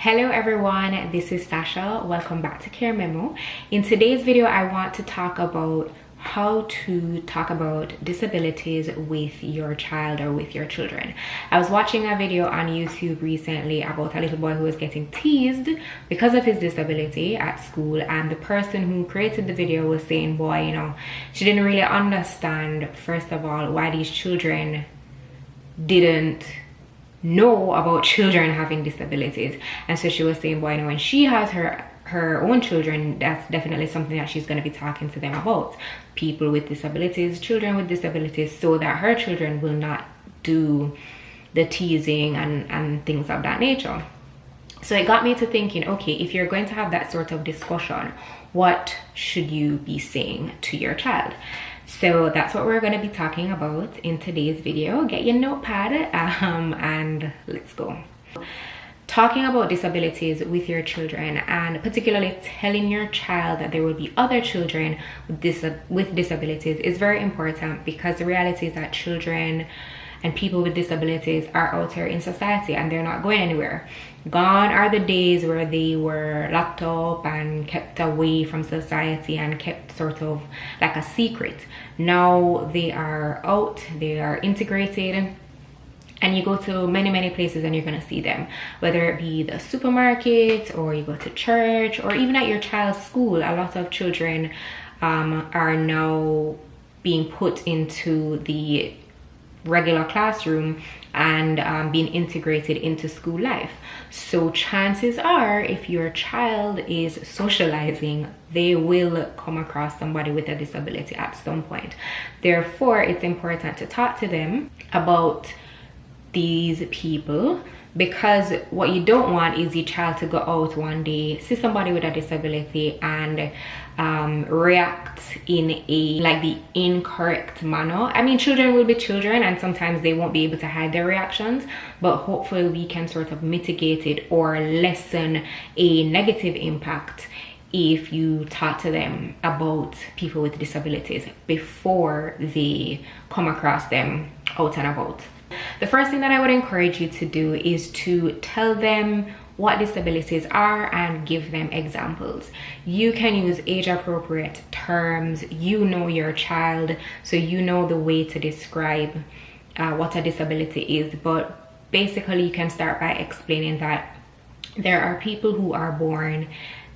Hello everyone, this is Sasha. Welcome back to Care Memo. In today's video, I want to talk about how to talk about disabilities with your child or with your children. I was watching a video on YouTube recently about a little boy who was getting teased because of his disability at school, and the person who created the video was saying, boy, she didn't really understand, first of all, why these children didn't know about children having disabilities. And so she was saying, boy, when she has her own children, that's definitely something that she's going to be talking to them about, people with disabilities, children with disabilities, so that her children will not do the teasing and things of that nature. So it got me to thinking, okay, if you're going to have that sort of discussion, what should you be saying to your child? So that's what we're going to be talking about in today's video. Get your notepad and let's go. Talking about disabilities with your children, and particularly telling your child that there will be other children with disabilities, is very important, because the reality is that children and people with disabilities are out here in society and they're not going anywhere. Gone are the days where they were locked up and kept away from society and kept sort of like a secret. Now they are out, they are integrated, and you go to many places and you're going to see them, whether it be the supermarket or you go to church or even at your child's school. A lot of children are now being put into the regular classroom and being integrated into school life. So chances are, if your child is socializing, they will come across somebody with a disability at some point. Therefore, it's important to talk to them about these people, because what you don't want is your child to go out one day, see somebody with a disability, and react in the incorrect manner. I mean, children will be children and sometimes they won't be able to hide their reactions, but hopefully we can sort of mitigate it or lessen a negative impact if you talk to them about people with disabilities before they come across them out and about. The first thing that I would encourage you to do is to tell them what disabilities are and give them examples. You can use age-appropriate terms. You know your child, so you know the way to describe what a disability is. But basically, you can start by explaining that there are people who are born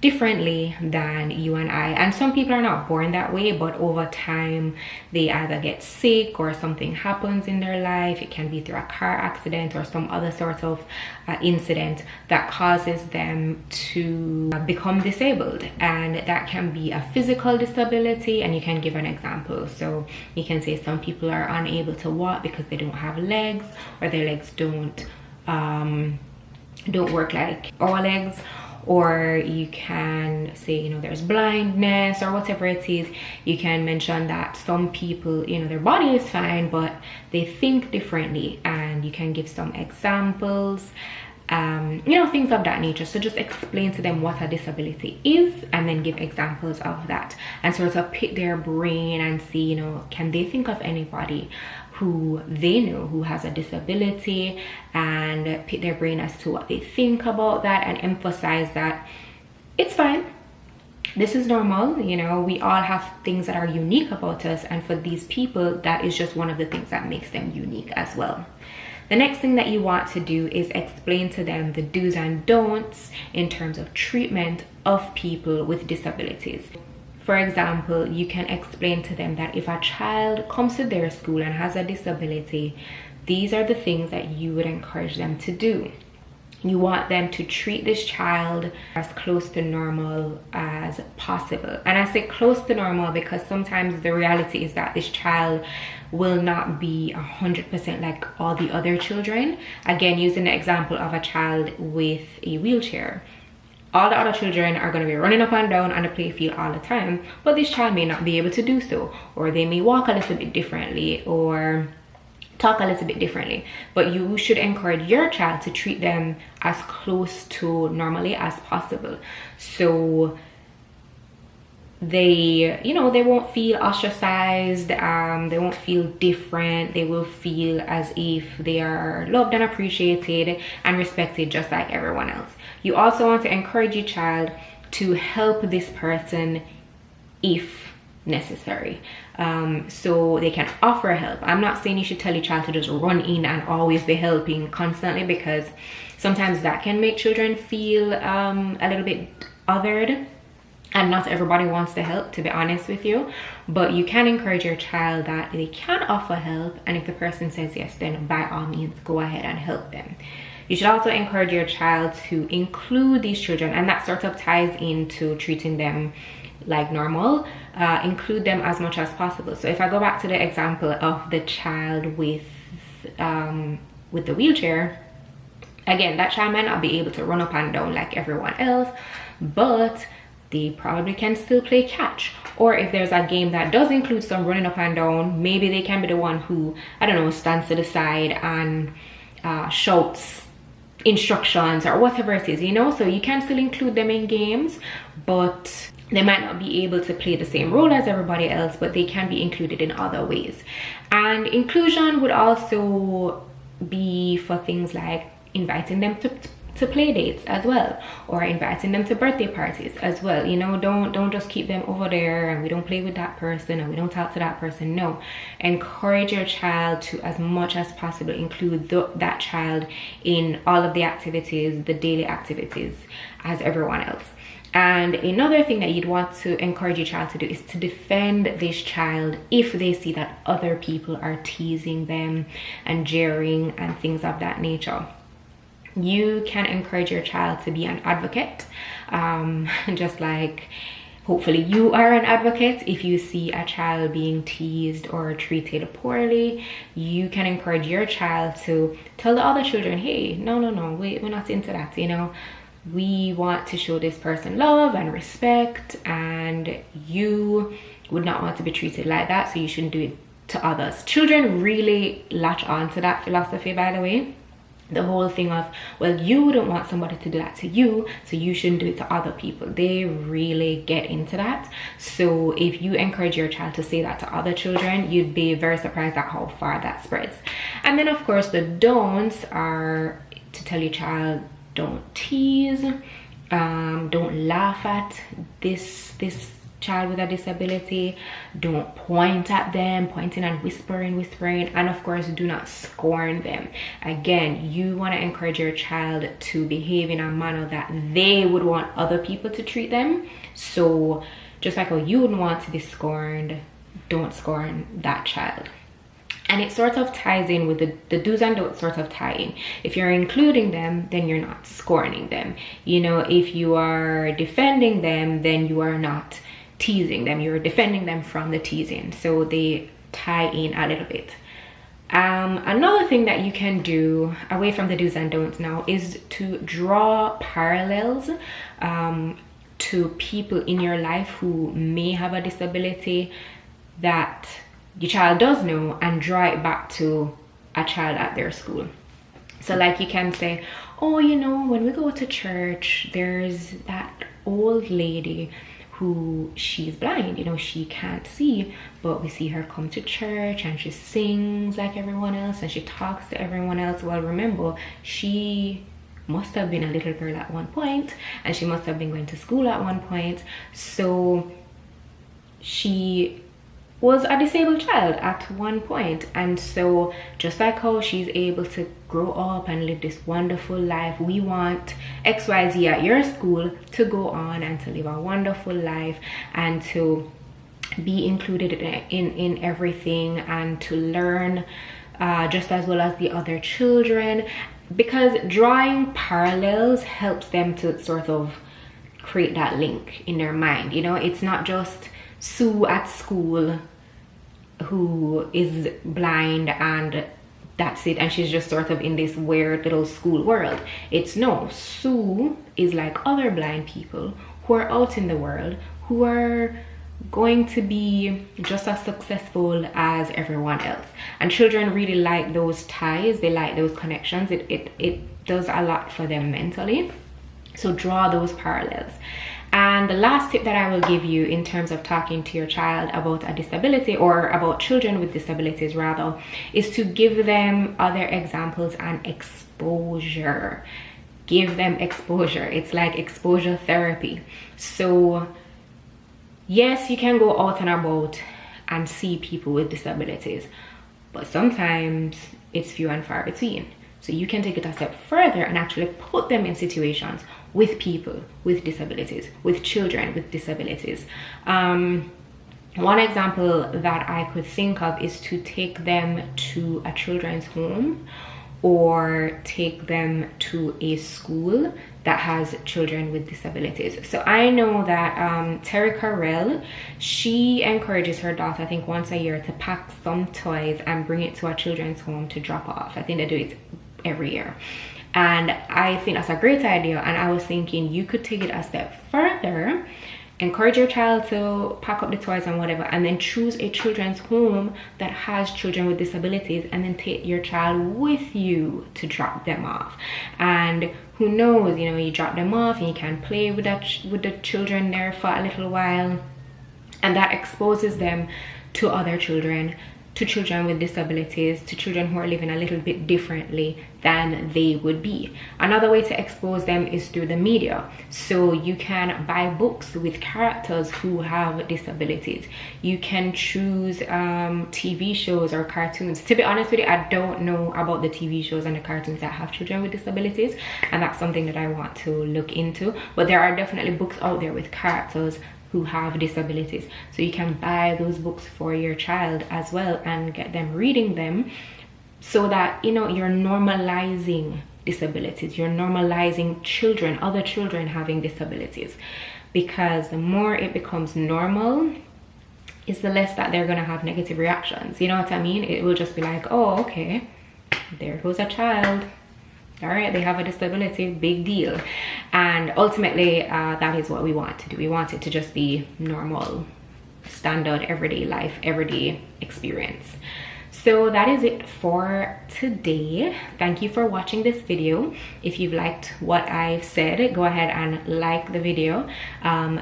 differently than you and I, and some people are not born that way, but over time they either get sick or something happens in their life. It can be through a car accident or some other sort of incident that causes them to become disabled, and that can be a physical disability. And you can give an example. So you can say some people are unable to walk because they don't have legs, or their legs don't work like our legs. Or you can say, there's blindness or whatever it is. You can mention that some people, their body is fine, but they think differently. And you can give some examples, things of that nature. So just explain to them what a disability is and then give examples of that, and sort of pick their brain and see, can they think of anybody who they know who has a disability, and pick their brain as to what they think about that, and emphasize that it's fine, this is normal. We all have things that are unique about us, and for these people, that is just one of the things that makes them unique as well. The next thing that you want to do is explain to them the do's and don'ts in terms of treatment of people with disabilities. For example, you can explain to them that if a child comes to their school and has a disability, these are the things that you would encourage them to do. You want them to treat this child as close to normal as possible. And I say close to normal because sometimes the reality is that this child will not be 100% like all the other children. Again, using the example of a child with a wheelchair. All the other children are going to be running up and down on the playfield all the time, but this child may not be able to do so, or they may walk a little bit differently or talk a little bit differently. But you should encourage your child to treat them as close to normally as possible. So they, you know, they won't feel ostracized, they won't feel different. They will feel as if they are loved and appreciated and respected just like everyone else. You also want to encourage your child to help this person if necessary, so they can offer help. I'm not saying you should tell your child to just run in and always be helping constantly, because sometimes that can make children feel a little bit othered, and not everybody wants to help, to be honest with you. But you can encourage your child that they can offer help, and if the person says yes, then by all means go ahead and help them. You should also encourage your child to include these children, and that sort of ties into treating them like normal. Include them as much as possible. So if I go back to the example of the child with the wheelchair, again, that child might not be able to run up and down like everyone else, but they probably can still play catch. Or if there's a game that does include some running up and down, maybe they can be the one who, I don't know, stands to the side and shouts instructions or whatever it is, you know. So you can still include them in games, but they might not be able to play the same role as everybody else, but they can be included in other ways. And inclusion would also be for things like inviting them to play dates as well, or inviting them to birthday parties as well. You know, don't just keep them over there and we don't play with that person and we don't talk to that person. No, encourage your child to, as much as possible, include that child in all of the activities, the daily activities, as everyone else. And another thing that you'd want to encourage your child to do is to defend this child if they see that other people are teasing them and jeering and things of that nature. You can encourage your child to be an advocate, just like hopefully you are an advocate. If you see a child being teased or treated poorly, you can encourage your child to tell the other children, hey, no, we're not into that, you know. We want to show this person love and respect, and you would not want to be treated like that, so you shouldn't do it to others. Children really latch on to that philosophy, by the way. The whole thing of, well, you wouldn't want somebody to do that to you, so you shouldn't do it to other people. They really get into that. So if you encourage your child to say that to other children, you'd be very surprised at how far that spreads. And then of course the don'ts are to tell your child, don't tease, don't laugh at this child with a disability, don't point at them, pointing and whispering, and of course do not scorn them. Again, you want to encourage your child to behave in a manner that they would want other people to treat them. So just like how you wouldn't want to be scorned, don't scorn that child. And it sort of ties in with the do's and don'ts sort of tie in. If you're including them, then you're not scorning them. You know, if you are defending them, then you are not teasing them. You're defending them from the teasing. So they tie in a little bit. Another thing that you can do away from the do's and don'ts now is to draw parallels to people in your life who may have a disability that your child does know, and draw it back to a child at their school. So like you can say, oh, you know, when we go to church, there's that old lady who, she's blind, you know, she can't see, but we see her come to church and she sings like everyone else and she talks to everyone else. Well, remember, she must have been a little girl at one point, and she must have been going to school at one point. So she was a disabled child at one point, and so just like how she's able to grow up and live this wonderful life, we want XYZ at your school to go on and to live a wonderful life and to be included in everything and to learn just as well as the other children, because drawing parallels helps them to sort of create that link in their mind. You know, it's not just Sue at school who is blind and that's it, and she's just sort of in this weird little school world. It's no, Sue is like other blind people who are out in the world, who are going to be just as successful as everyone else. And children really like those ties, they like those connections. It does a lot for them mentally. So draw those parallels. And the last tip that I will give you in terms of talking to your child about a disability, or about children with disabilities rather, is to give them other examples and exposure. Give them exposure. It's like exposure therapy. So yes, you can go out and about and see people with disabilities, but sometimes it's few and far between. So you can take it a step further and actually put them in situations with people with disabilities, with children with disabilities. One example that I could think of is to take them to a children's home, or take them to a school that has children with disabilities. So I know that Terry Carell, she encourages her daughter, I think once a year, to pack some toys and bring it to a children's home to drop off. I think they do it every year. And I think that's a great idea. And I was thinking you could take it a step further, encourage your child to pack up the toys and whatever, and then choose a children's home that has children with disabilities, and then take your child with you to drop them off. And who knows, you know, you drop them off and you can play with the children there for a little while, and that exposes them to other children, to children with disabilities, to children who are living a little bit differently than they would be. Another way to expose them is through the media. So you can buy books with characters who have disabilities. You can choose TV shows or cartoons. To be honest with you, I don't know about the TV shows and the cartoons that have children with disabilities, and that's something that I want to look into. But there are definitely books out there with characters who have disabilities, so you can buy those books for your child as well and get them reading them, so that, you know, you're normalizing disabilities, you're normalizing children, other children having disabilities, because the more it becomes normal is the less that they're gonna have negative reactions. You know what I mean? It will just be like, oh, okay, there goes a child, all right, they have a disability, big deal. And ultimately that is what we want to do. We want it to just be normal, standard, everyday life, everyday experience. So that is it for today. Thank you for watching this video. If you've liked what I've said, go ahead and like the video.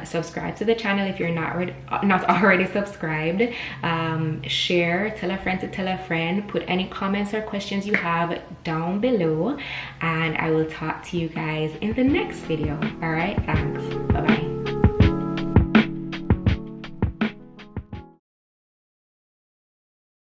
Subscribe to the channel if you're not already subscribed. Share, tell a friend to tell a friend. Put any comments or questions you have down below, and I will talk to you guys in the next video. All right, thanks. Bye-bye.